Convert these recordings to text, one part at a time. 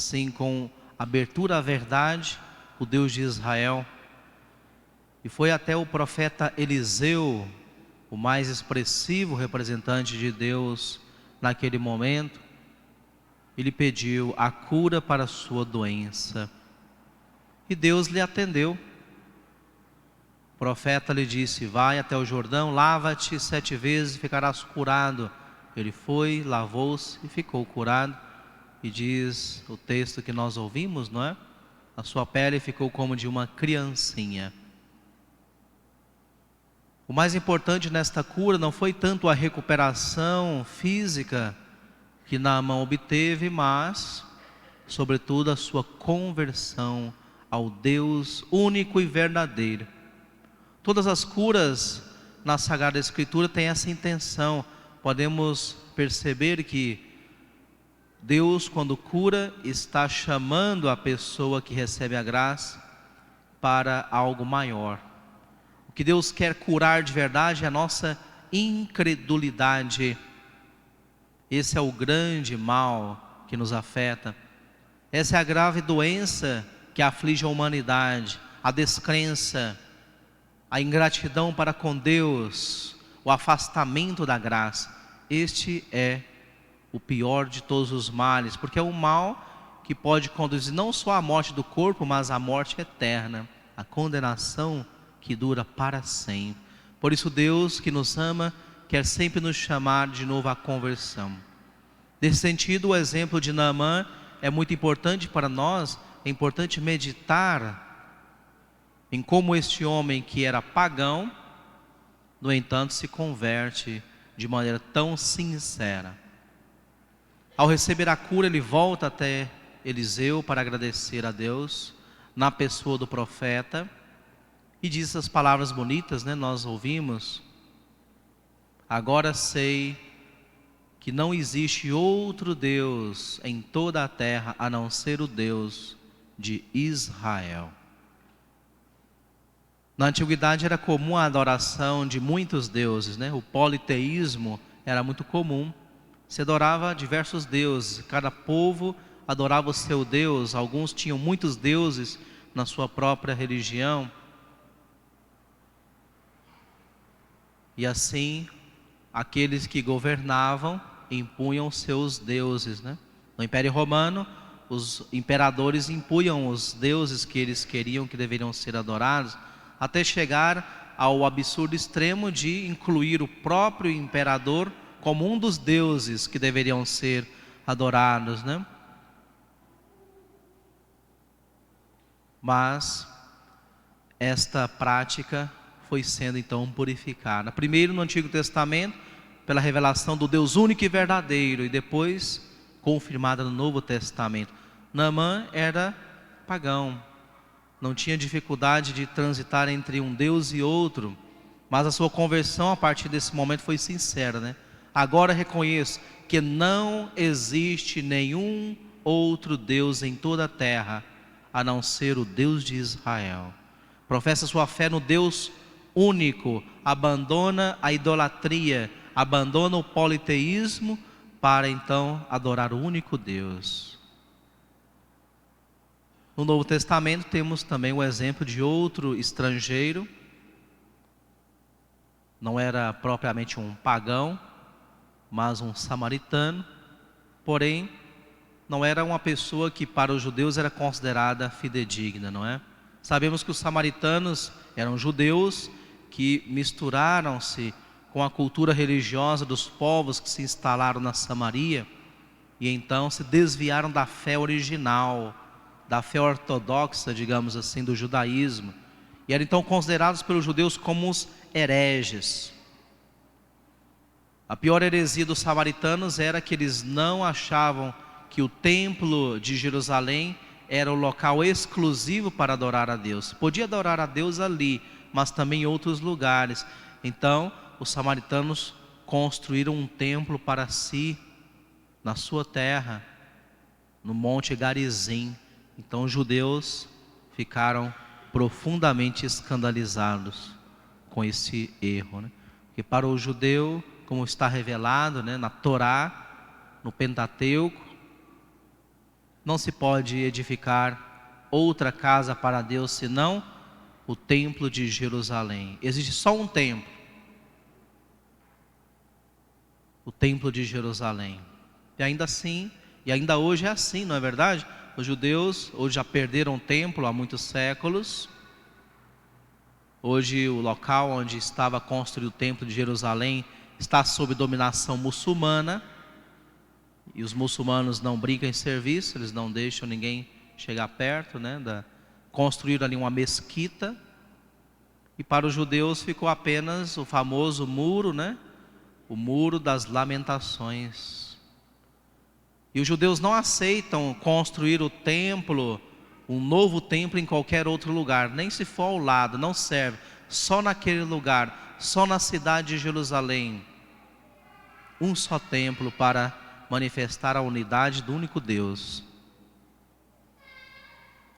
assim com abertura à verdade, o Deus de Israel. E foi até o profeta Eliseu, o mais expressivo representante de Deus naquele momento. Ele pediu a cura para a sua doença. E Deus lhe atendeu. O profeta lhe disse: vai até o Jordão, lava-te 7 vezes e ficarás curado. Ele foi, lavou-se e ficou curado. E diz o texto que nós ouvimos, não é? A sua pele ficou como de uma criancinha. O mais importante nesta cura não foi tanto a recuperação física que Naamã obteve, mas, sobretudo, a sua conversão ao Deus único e verdadeiro. Todas as curas na Sagrada Escritura têm essa intenção. Podemos perceber que Deus, quando cura, está chamando a pessoa que recebe a graça para algo maior. O que Deus quer curar de verdade é a nossa incredulidade. Esse é o grande mal que nos afeta. Essa é a grave doença que aflige a humanidade, a descrença, a ingratidão para com Deus, o afastamento da graça. Este é o pior de todos os males, porque é um mal que pode conduzir não só à morte do corpo, mas à morte eterna, a condenação que dura para sempre. Por isso Deus, que nos ama, quer sempre nos chamar de novo à conversão. Nesse sentido, o exemplo de Naamã é muito importante para nós. É importante meditar em como este homem que era pagão, no entanto, se converte de maneira tão sincera. Ao receber a cura, ele volta até Eliseu para agradecer a Deus, na pessoa do profeta, e diz essas palavras bonitas, né? Nós ouvimos: agora sei que não existe outro Deus em toda a terra a não ser o Deus de Israel. Na antiguidade era comum a adoração de muitos deuses, né? O politeísmo era muito comum. Se adorava diversos deuses, cada povo adorava o seu Deus. Alguns tinham muitos deuses na sua própria religião. E assim, aqueles que governavam impunham seus deuses, né? No Império Romano, os imperadores impunham os deuses que eles queriam que deveriam ser adorados, até chegar ao absurdo extremo de incluir o próprio imperador como um dos deuses que deveriam ser adorados, né? Mas esta prática foi sendo então purificada. Primeiro no Antigo Testamento, pela revelação do Deus único e verdadeiro, e depois confirmada no Novo Testamento. Naamã era pagão, não tinha dificuldade de transitar entre um Deus e outro, mas a sua conversão a partir desse momento foi sincera, né? Agora reconheço que não existe nenhum outro Deus em toda a terra a não ser o Deus de Israel. Professa sua fé no Deus único, abandona a idolatria, abandona o politeísmo para então adorar o único Deus. No Novo Testamento temos também o exemplo de outro estrangeiro. Não era propriamente um pagão, mas um samaritano. Porém, não era uma pessoa que para os judeus era considerada fidedigna, não é? Sabemos que os samaritanos eram judeus que misturaram-se com a cultura religiosa dos povos que se instalaram na Samaria, e então se desviaram da fé original, da fé ortodoxa, digamos assim, do judaísmo, e eram então considerados pelos judeus como os hereges. A pior heresia dos samaritanos era que eles não achavam que o templo de Jerusalém era o local exclusivo para adorar a Deus. Podia adorar a Deus ali, mas também em outros lugares. Então, os samaritanos construíram um templo para si, na sua terra, no Monte Garizim. Então, os judeus ficaram profundamente escandalizados com esse erro, né? Porque para o judeu, como está revelado, né, na Torá, no Pentateuco, Não se pode edificar outra casa para Deus senão o templo de Jerusalém. Existe só um templo, o templo de Jerusalém. E ainda assim, e ainda hoje é assim, não é verdade? Os judeus hoje já perderam o templo há muitos séculos. Hoje o local onde estava construído o templo de Jerusalém está sob dominação muçulmana. E os muçulmanos não brincam em serviço, eles não deixam ninguém chegar perto, né? Construíram ali uma mesquita. E para os judeus ficou apenas o famoso muro, né? O muro das lamentações. E os judeus não aceitam construir o templo, um novo templo em qualquer outro lugar, nem se for ao lado, não serve. Só naquele lugar, só na cidade de Jerusalém. Um só templo para manifestar a unidade do único Deus.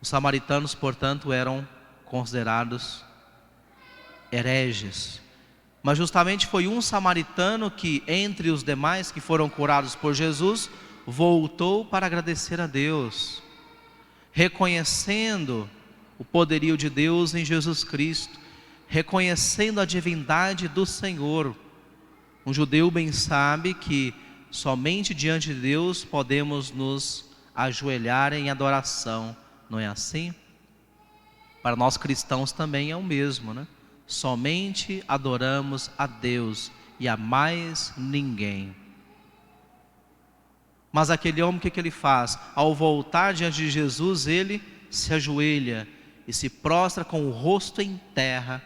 Os samaritanos, portanto, eram considerados hereges. Mas justamente foi um samaritano que, entre os demais que foram curados por Jesus, voltou para agradecer a Deus, reconhecendo o poderio de Deus em Jesus Cristo, reconhecendo a divindade do Senhor. Um judeu bem sabe que somente diante de Deus podemos nos ajoelhar em adoração, não é assim? Para nós cristãos também é o mesmo, né? Somente adoramos a Deus e a mais ninguém. Mas aquele homem, o que ele faz? Ao voltar diante de Jesus, ele se ajoelha e se prostra com o rosto em terra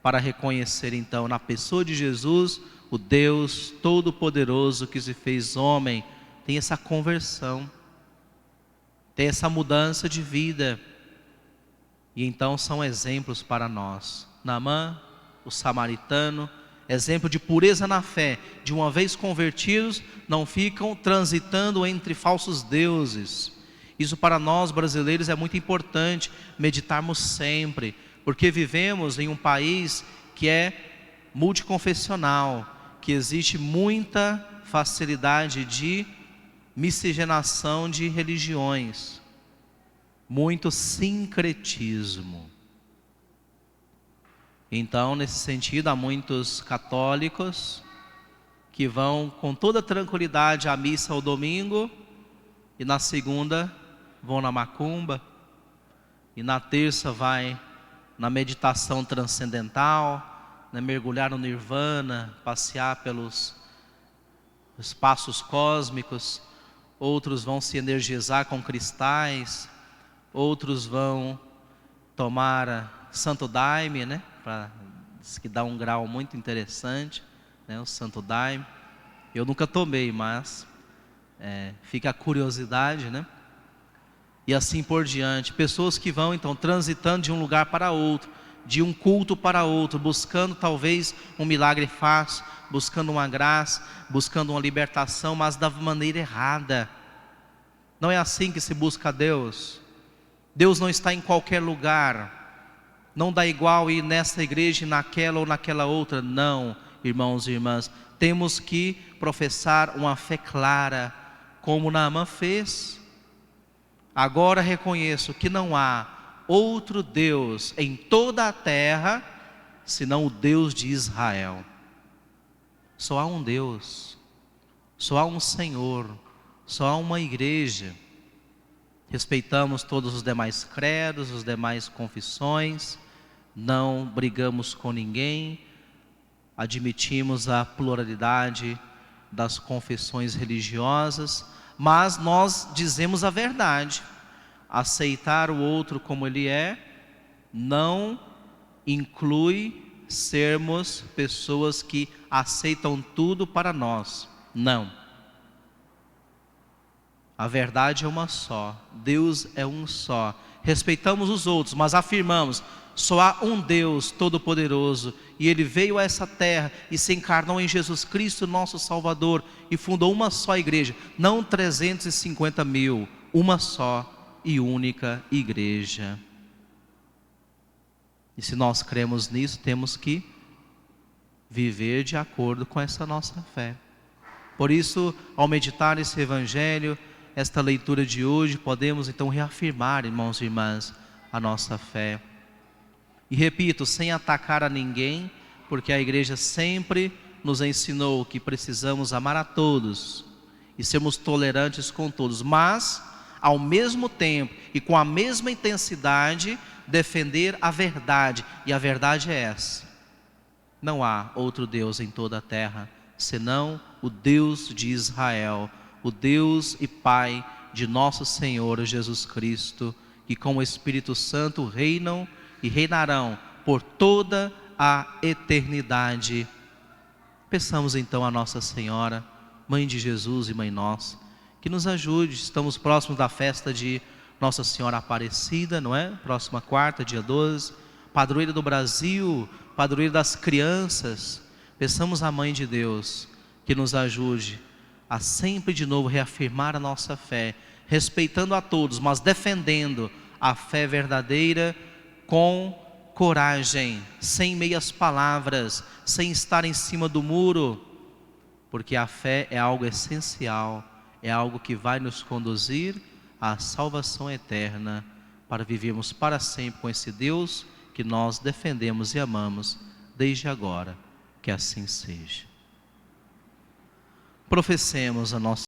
para reconhecer então na pessoa de Jesus o Deus Todo-Poderoso que se fez homem. Tem essa conversão, tem essa mudança de vida. E então são exemplos para nós. Naamã, o samaritano, exemplo de pureza na fé. De uma vez convertidos, não ficam transitando entre falsos deuses. Isso para nós brasileiros é muito importante meditarmos sempre, porque vivemos em um país que é multiconfessional, que existe muita facilidade de miscigenação de religiões, muito sincretismo. Então, nesse sentido, há muitos católicos que vão com toda tranquilidade à missa ao domingo e na segunda vão na macumba e na terça vai na meditação transcendental, né, mergulhar no nirvana, passear pelos espaços cósmicos. Outros vão se energizar com cristais, outros vão tomar Santo Daime, né? Diz que dá um grau muito interessante, né? O Santo Daime. Eu nunca tomei, mas fica a curiosidade, né? E assim por diante. Pessoas que vão então transitando de um lugar para outro, de um culto para outro, buscando talvez um milagre fácil, buscando uma graça, buscando uma libertação, mas da maneira errada. Não é assim que se busca a Deus. Deus não está em qualquer lugar. Não dá igual ir nessa igreja, naquela ou naquela outra. Não, irmãos e irmãs. Temos que professar uma fé clara, como Naamã fez. Agora reconheço que não há outro Deus em toda a terra, senão o Deus de Israel. Só há um Deus, só há um Senhor, só há uma igreja. Respeitamos todos os demais credos, as demais confissões, não brigamos com ninguém, admitimos a pluralidade das confissões religiosas, mas nós dizemos a verdade. Aceitar o outro como ele é não inclui sermos pessoas que aceitam tudo para nós. Não. A verdade é uma só, Deus é um só. Respeitamos os outros, mas afirmamos: só há um Deus Todo-Poderoso, e Ele veio a essa terra e se encarnou em Jesus Cristo, nosso Salvador, e fundou uma só igreja, não 350 mil, uma só e única igreja. E se nós cremos nisso, temos que viver de acordo com essa nossa fé. Por isso, ao meditar esse Evangelho, esta leitura de hoje, podemos então reafirmar, irmãos e irmãs, a nossa fé. E repito, sem atacar a ninguém, porque a igreja sempre nos ensinou que precisamos amar a todos e sermos tolerantes com todos, mas ao mesmo tempo e com a mesma intensidade defender a verdade. E a verdade é essa: não há outro Deus em toda a terra senão o Deus de Israel, o Deus e Pai de nosso Senhor Jesus Cristo, que com o Espírito Santo reinam e reinarão por toda a eternidade. Peçamos então a Nossa Senhora, Mãe de Jesus e Mãe nossa, que nos ajude. Estamos próximos da festa de Nossa Senhora Aparecida, não é? Próxima quarta, dia 12, padroeira do Brasil, padroeira das crianças. Peçamos à Mãe de Deus que nos ajude a sempre de novo reafirmar a nossa fé, respeitando a todos, mas defendendo a fé verdadeira com coragem, sem meias palavras, sem estar em cima do muro, porque a fé é algo essencial, é algo que vai nos conduzir à salvação eterna, para vivermos para sempre com esse Deus que nós defendemos e amamos desde agora. Que assim seja. Professemos a nossa